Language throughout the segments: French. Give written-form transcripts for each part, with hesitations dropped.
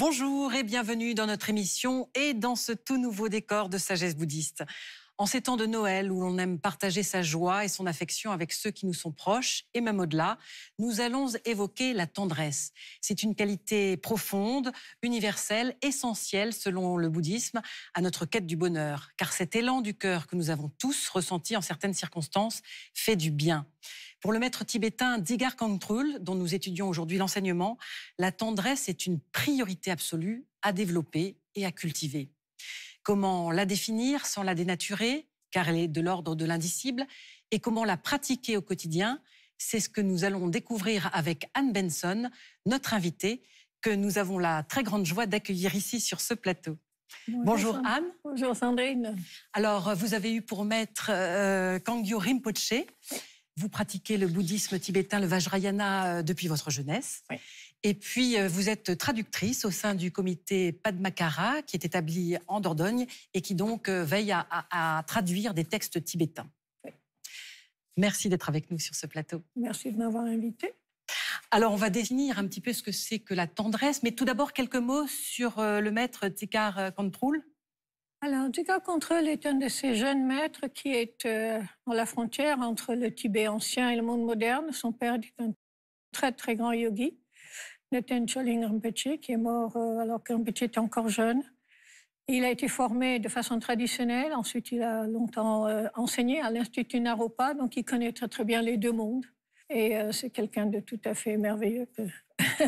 Bonjour et bienvenue dans notre émission et dans ce tout nouveau décor de sagesse bouddhiste. En ces temps de Noël où l'on aime partager sa joie et son affection avec ceux qui nous sont proches et même au-delà, nous allons évoquer la tendresse. C'est une qualité profonde, universelle, essentielle selon le bouddhisme à notre quête du bonheur. Car cet élan du cœur que nous avons tous ressenti en certaines circonstances fait du bien. Pour le maître tibétain Dzigar Kongtrul, dont nous étudions aujourd'hui l'enseignement, la tendresse est une priorité absolue à développer et à cultiver. Comment la définir sans la dénaturer, car elle est de l'ordre de l'indicible, et comment la pratiquer au quotidien, c'est ce que nous allons découvrir avec Anne Benson, notre invitée, que nous avons la très grande joie d'accueillir ici sur ce plateau. Bonjour Anne. Bonjour Sandrine. Alors, vous avez eu pour maître Kangyo Rinpoche. Vous pratiquez le bouddhisme tibétain, le Vajrayana, depuis votre jeunesse. Oui. Et puis, vous êtes traductrice au sein du comité Padmakara, qui est établi en Dordogne et qui donc veille à traduire des textes tibétains. Oui. Merci d'être avec nous sur ce plateau. Merci de m'avoir invitée. Alors, on va définir un petit peu ce que c'est que la tendresse, mais tout d'abord, quelques mots sur le maître Dzigar Kongtrul. Alors, Dzigar Kongtrul est un de ces jeunes maîtres qui est à la frontière entre le Tibet ancien et le monde moderne. Son père est un très, très grand yogi, Neten Choling Rinpoche, qui est mort alors que Rinpoche était encore jeune. Il a été formé de façon traditionnelle. Ensuite, il a longtemps enseigné à l'Institut Naropa, donc il connaît très, très bien les deux mondes. Et c'est quelqu'un de tout à fait merveilleux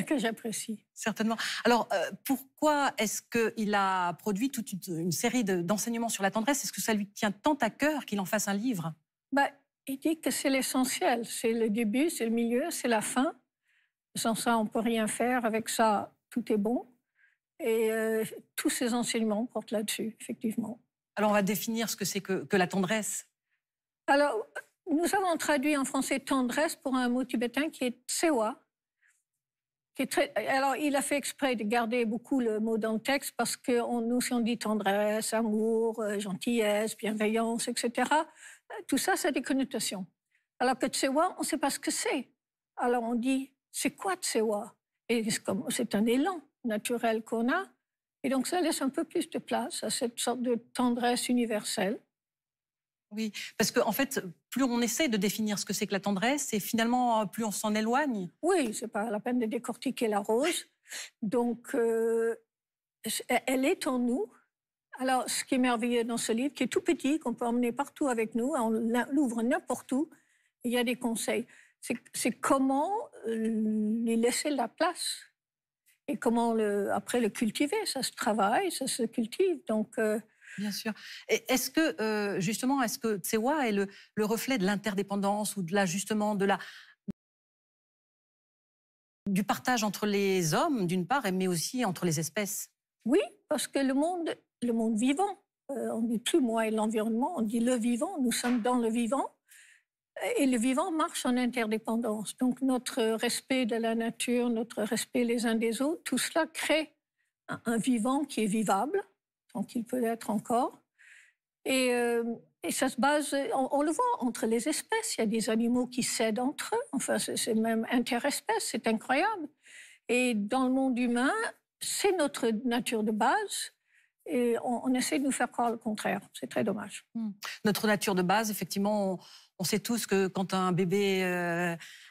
que j'apprécie. Certainement. Alors, pourquoi est-ce qu'il a produit toute une série d'enseignements sur la tendresse? Est-ce que ça lui tient tant à cœur qu'il en fasse un livre? Il dit que c'est l'essentiel. C'est le début, c'est le milieu, c'est la fin. Sans ça, on ne peut rien faire. Avec ça, tout est bon. Et tous ces enseignements portent là-dessus, effectivement. Alors, on va définir ce que c'est que la tendresse. Alors, nous avons traduit en français tendresse pour un mot tibétain qui est tsewa. Alors, il a fait exprès de garder beaucoup le mot dans le texte parce que nous, si on dit tendresse, amour, gentillesse, bienveillance, etc., tout ça, ça a des connotations. Alors que tsewa, on ne sait pas ce que c'est. Alors, on dit, c'est quoi tsewa? Et c'est un élan naturel qu'on a. Et donc, ça laisse un peu plus de place à cette sorte de tendresse universelle. Oui, parce qu'en fait, plus on essaie de définir ce que c'est que la tendresse, et finalement, plus on s'en éloigne. Oui, c'est pas la peine de décortiquer la rose. Donc, elle est en nous. Alors, ce qui est merveilleux dans ce livre, qui est tout petit, qu'on peut emmener partout avec nous, on l'ouvre n'importe où, il y a des conseils. C'est comment lui laisser la place et comment après le cultiver. Ça se travaille, ça se cultive. Donc... Bien sûr. Est-ce que, justement, Tsewa est le reflet de l'interdépendance ou du partage entre les hommes, d'une part, mais aussi entre les espèces? Oui, parce que le monde vivant, on ne dit plus moi et l'environnement, on dit le vivant, nous sommes dans le vivant, et le vivant marche en interdépendance. Donc notre respect de la nature, notre respect les uns des autres, tout cela crée un vivant qui est vivable, tant qu'il peut l'être encore. Et ça se base, on le voit entre les espèces, il y a des animaux qui s'aident entre eux, enfin c'est même interespèce, c'est incroyable. Et dans le monde humain, c'est notre nature de base, et on essaie de nous faire croire le contraire, c'est très dommage. Notre nature de base, effectivement, on sait tous que quand un bébé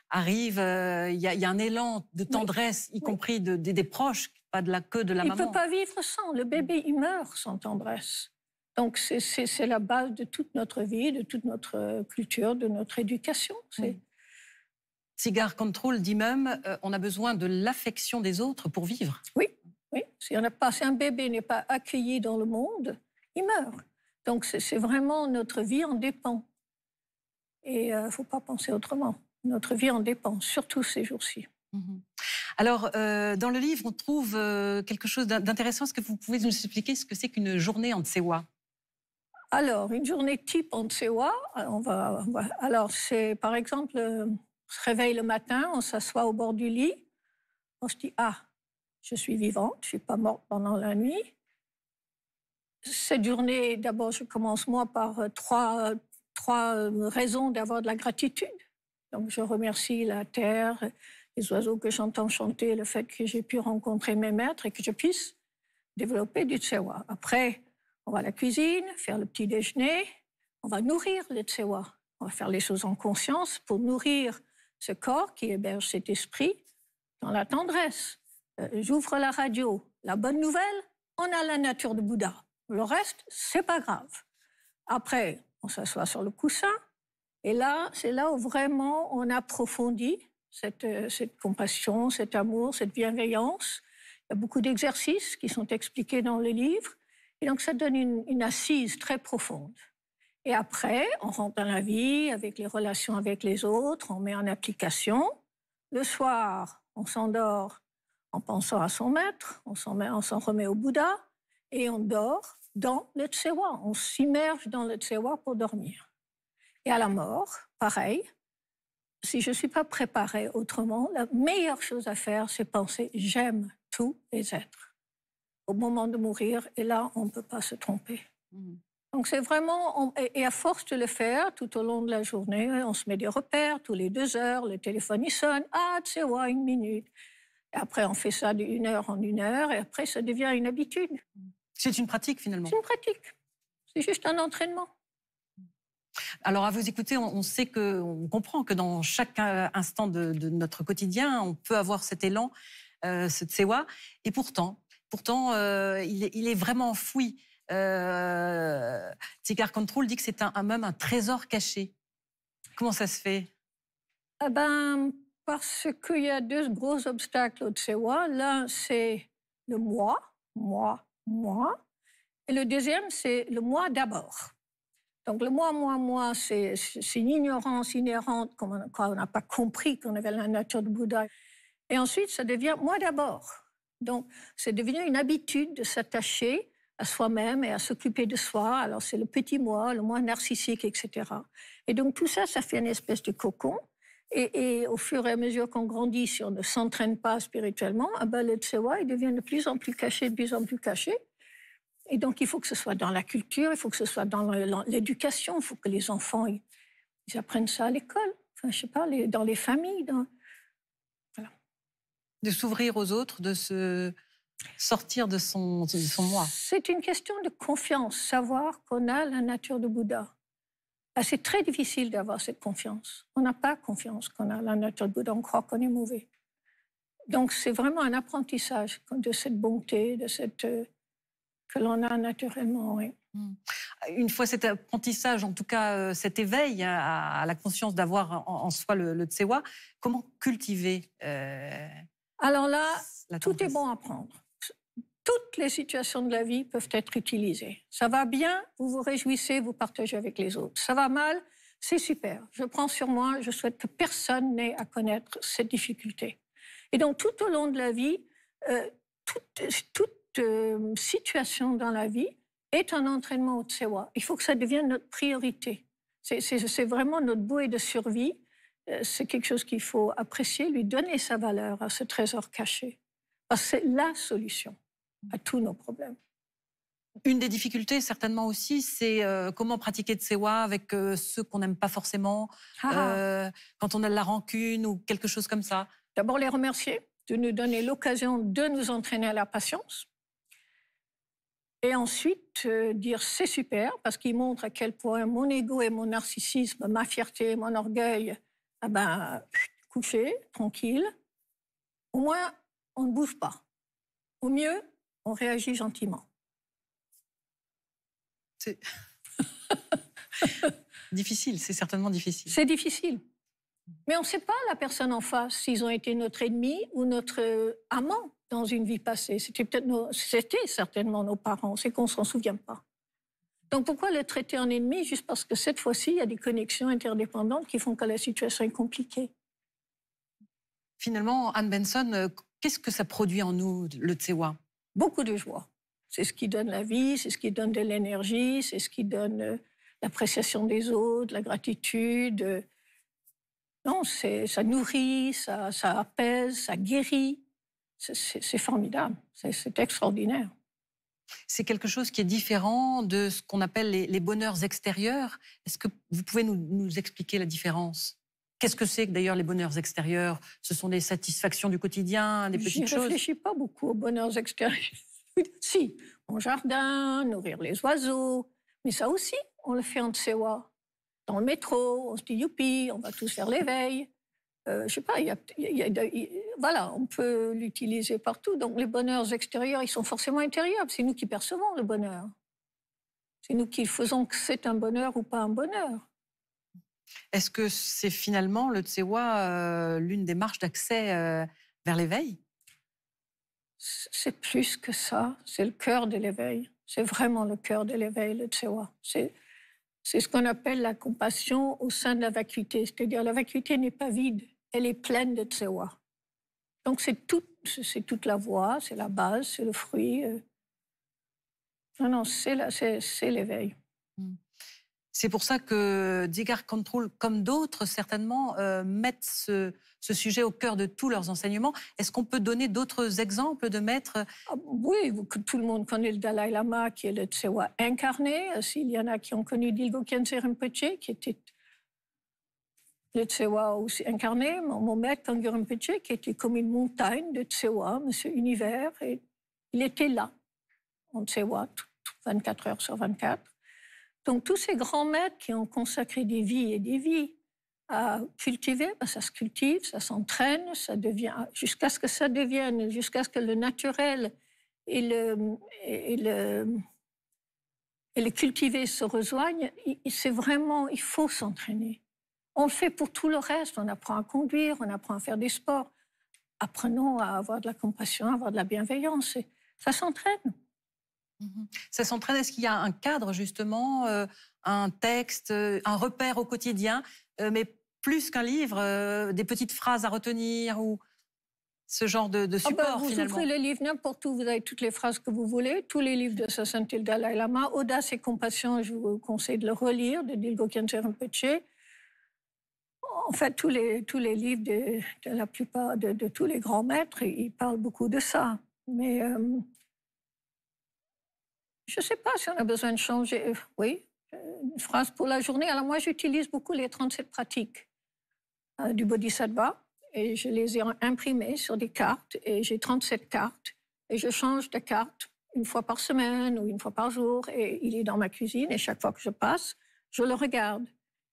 arrive, il y a un élan de tendresse, y compris des proches, pas que de la maman. Il ne peut pas vivre sans. Le bébé, il meurt sans tendresse. Donc, c'est la base de toute notre vie, de toute notre culture, de notre éducation. Dzigar Kongtrul dit même on a besoin de l'affection des autres pour vivre. Oui. Si un bébé n'est pas accueilli dans le monde, il meurt. Donc, c'est vraiment notre vie en dépend. Et il ne faut pas penser autrement. Notre vie en dépend, surtout ces jours-ci. Alors, dans le livre, on trouve quelque chose d'intéressant. Est-ce que vous pouvez nous expliquer ce que c'est qu'une journée en Tsewa? Alors, une journée type en Tsewa, alors c'est par exemple, on se réveille le matin, on s'assoit au bord du lit, on se dit « Ah, je suis vivante, je ne suis pas morte pendant la nuit ». Cette journée, d'abord, je commence moi par trois raisons d'avoir de la gratitude. Donc, je remercie la terre, les oiseaux que j'entends chanter, le fait que j'ai pu rencontrer mes maîtres et que je puisse développer du tsewa. Après, on va à la cuisine, faire le petit déjeuner, on va nourrir le tsewa. On va faire les choses en conscience pour nourrir ce corps qui héberge cet esprit dans la tendresse. J'ouvre la radio. La bonne nouvelle, on a la nature de Bouddha. Le reste, c'est pas grave. Après, on s'assoit sur le coussin. Et là, c'est là où vraiment on approfondit cette compassion, cet amour, cette bienveillance. Il y a beaucoup d'exercices qui sont expliqués dans le livre. Et donc, ça donne une assise très profonde. Et après, on rentre dans la vie avec les relations avec les autres, on met en application. Le soir, on s'endort en pensant à son maître, on s'en remet au Bouddha et on dort dans le tsewa. On s'immerge dans le tsewa pour dormir. Et à la mort, pareil, si je ne suis pas préparée autrement, la meilleure chose à faire, c'est penser « j'aime tous les êtres » au moment de mourir. Et là, on ne peut pas se tromper. Donc c'est vraiment, et à force de le faire tout au long de la journée, on se met des repères, tous les 2 heures, le téléphone il sonne, ah tsewa, 1 minute. Et après on fait ça d'1 heure en 1 heure, et après ça devient une habitude. C'est une pratique finalement. C'est une pratique, c'est juste un entraînement. Alors à vous écouter, on sait on comprend que dans chaque instant de notre quotidien, on peut avoir cet élan, ce tsewa, et pourtant, il est vraiment enfoui. Tsigar Control dit que c'est même un trésor caché. Comment ça se fait? Parce qu'il y a 2 gros obstacles au tsewa. L'un, c'est le moi. Et le deuxième, c'est le moi d'abord. Donc le moi, c'est une ignorance inhérente quand on n'a pas compris qu'on avait la nature de Bouddha. Et ensuite, ça devient moi d'abord. Donc c'est devenu une habitude de s'attacher à soi-même et à s'occuper de soi. Alors c'est le petit moi, le moi narcissique, etc. Et donc tout ça, ça fait une espèce de cocon. Et au fur et à mesure qu'on grandit, si on ne s'entraîne pas spirituellement, le tsewa, il devient de plus en plus caché, de plus en plus caché. Et donc il faut que ce soit dans la culture, il faut que ce soit dans l'éducation, il faut que les enfants ils apprennent ça à l'école, enfin, je sais pas, dans les familles. Voilà. De s'ouvrir aux autres, de se sortir de son moi. C'est une question de confiance, savoir qu'on a la nature de Bouddha. C'est très difficile d'avoir cette confiance. On n'a pas confiance qu'on a la nature de Bouddha, on croit qu'on est mauvais. Donc c'est vraiment un apprentissage de cette bonté, de cette que l'on a naturellement, oui. Une fois cet apprentissage, en tout cas cet éveil à la conscience d'avoir en soi le tsewa, comment cultiver Alors là, tout est bon à prendre. Toutes les situations de la vie peuvent être utilisées. Ça va bien, vous vous réjouissez, vous partagez avec les autres. Ça va mal, c'est super. Je prends sur moi, je souhaite que personne n'ait à connaître cette difficulté. Et donc, tout au long de la vie, toute situation dans la vie est un entraînement au tsewa. Il faut que ça devienne notre priorité. C'est vraiment notre bouée de survie. C'est quelque chose qu'il faut apprécier, lui donner sa valeur à ce trésor caché. Parce que c'est la solution à tous nos problèmes. Une des difficultés, certainement aussi, c'est comment pratiquer le tsewa avec ceux qu'on n'aime pas forcément, quand on a de la rancune ou quelque chose comme ça. D'abord, les remercier de nous donner l'occasion de nous entraîner à la patience. Et ensuite, dire c'est super, parce qu'il montre à quel point mon ego et mon narcissisme, ma fierté, mon orgueil, couché, tranquille. Au moins, on ne bouge pas. Au mieux, on réagit gentiment. C'est difficile, c'est certainement difficile. C'est difficile. Mais on ne sait pas la personne en face, s'ils ont été notre ennemi ou notre amant dans une vie passée. C'était certainement nos parents, c'est qu'on ne s'en souvient pas. Donc pourquoi le traiter en ennemi? Juste parce que cette fois-ci, il y a des connexions interdépendantes qui font que la situation est compliquée. Finalement, Anne Benson, qu'est-ce que ça produit en nous, le tsewa? Beaucoup de joie. C'est ce qui donne la vie, c'est ce qui donne de l'énergie, c'est ce qui donne l'appréciation des autres, la gratitude. Non, ça nourrit, ça apaise, ça guérit. C'est formidable, c'est extraordinaire. C'est quelque chose qui est différent de ce qu'on appelle les bonheurs extérieurs. Est-ce que vous pouvez nous expliquer la différence? Qu'est-ce que c'est que d'ailleurs les bonheurs extérieurs? Ce sont des satisfactions du quotidien, des petites Je choses? ne réfléchis pas beaucoup aux bonheurs extérieurs. Si, mon jardin, nourrir les oiseaux, mais ça aussi, on le fait en Tsewa. Dans le métro, on se dit youpi, on va tous faire l'éveil. Je sais pas, voilà, on peut l'utiliser partout. Donc les bonheurs extérieurs, ils sont forcément intérieurs. C'est nous qui percevons le bonheur. C'est nous qui faisons que c'est un bonheur ou pas un bonheur. Est-ce que c'est finalement le Tsewa l'une des marches d'accès vers l'éveil? C'est plus que ça, c'est le cœur de l'éveil. C'est vraiment le cœur de l'éveil, le Tsewa. C'est ce qu'on appelle la compassion au sein de la vacuité. C'est-à-dire la vacuité n'est pas vide, elle est pleine de Tsewa. Donc c'est toute la voie, c'est la base, c'est le fruit. Non, c'est l'éveil. Mm. C'est pour ça que Dzigar Control, comme d'autres certainement, mettent ce sujet au cœur de tous leurs enseignements. Est-ce qu'on peut donner d'autres exemples de maîtres? Oui, tout le monde connaît le Dalai Lama, qui est le Tsewa incarné. Il y en a qui ont connu Dilgo Khyentse Rinpoche, qui était le Tsewa aussi incarné. Mon maître, Kangyo Rinpoche, qui était comme une montagne de Tsewa, Monsieur Univers. Et il était là, en Tsewa, 24 heures sur 24. Donc, tous ces grands maîtres qui ont consacré des vies et des vies à cultiver, ça se cultive, ça s'entraîne, ça devient, jusqu'à ce que ça devienne, jusqu'à ce que le naturel et le cultivé se rejoignent. C'est vraiment, il faut s'entraîner. On le fait pour tout le reste. On apprend à conduire, on apprend à faire des sports. Apprenons à avoir de la compassion, à avoir de la bienveillance. Ça s'entraîne. Ça s'entraîne. Est-ce qu'il y a un cadre, justement, un texte, un repère au quotidien, mais plus qu'un livre, des petites phrases à retenir ou ce genre de support, vous finalement? ouvrez le livre n'importe où, vous avez toutes les phrases que vous voulez, tous les livres de Sa Sainteté le Dalai Lama. Audace et compassion, je vous conseille de le relire, de Dilgo Khyentse Rinpoche. En fait, tous les livres de la plupart de tous les grands maîtres, ils parlent beaucoup de ça. Mais je ne sais pas si on a besoin de changer. Oui, une phrase pour la journée. Alors moi, j'utilise beaucoup les 37 pratiques du Bodhisattva et je les ai imprimées sur des cartes et j'ai 37 cartes et je change de carte une fois par semaine ou une fois par jour et il est dans ma cuisine et chaque fois que je passe, je le regarde.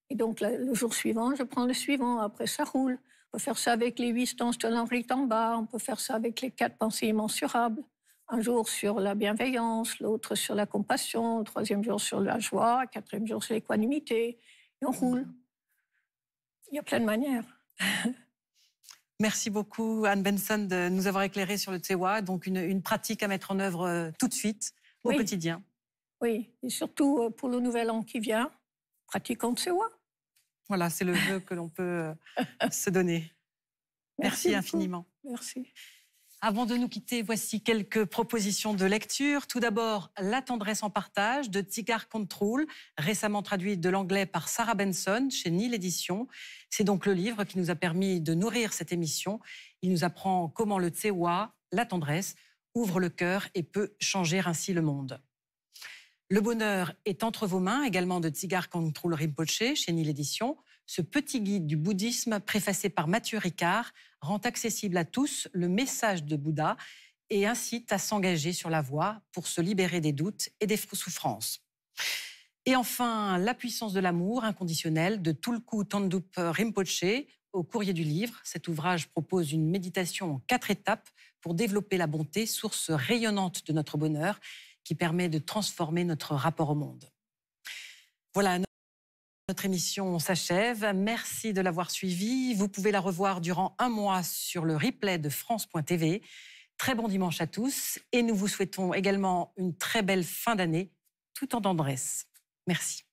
Et donc le jour suivant, je prends le suivant. Après, ça roule. On peut faire ça avec les 8 stances de l'Henri Tamba, on peut faire ça avec les 4 pensées immensurables. Un jour sur la bienveillance, l'autre sur la compassion, le troisième jour sur la joie, le quatrième jour sur l'équanimité. Et on roule. Il y a plein de manières. Merci beaucoup, Anne Benson, de nous avoir éclairé sur le Tsewa. Donc, une pratique à mettre en œuvre tout de suite, au quotidien. Oui, et surtout pour le nouvel an qui vient, pratiquons Tsewa. Voilà, c'est le vœu que l'on peut se donner. Merci infiniment. Merci. Avant de nous quitter, voici quelques propositions de lecture. Tout d'abord, La tendresse en partage de Dzigar Control, récemment traduit de l'anglais par Sarah Benson chez Nil Éditions. C'est donc le livre qui nous a permis de nourrir cette émission. Il nous apprend comment le Tsewa, la tendresse, ouvre le cœur et peut changer ainsi le monde. Le bonheur est entre vos mains, également de Dzigar Control Rinpoche chez Nil Éditions. Ce petit guide du bouddhisme, préfacé par Mathieu Ricard, rend accessible à tous le message de Bouddha et incite à s'engager sur la voie pour se libérer des doutes et des souffrances. Et enfin, La puissance de l'amour inconditionnel de Tulku Thondup Rinpoche au courrier du livre. Cet ouvrage propose une méditation en 4 étapes pour développer la bonté, source rayonnante de notre bonheur, qui permet de transformer notre rapport au monde. Voilà, notre émission s'achève. Merci de l'avoir suivie. Vous pouvez la revoir durant un mois sur le replay de France.tv. Très bon dimanche à tous et nous vous souhaitons également une très belle fin d'année, tout en tendresse. Merci.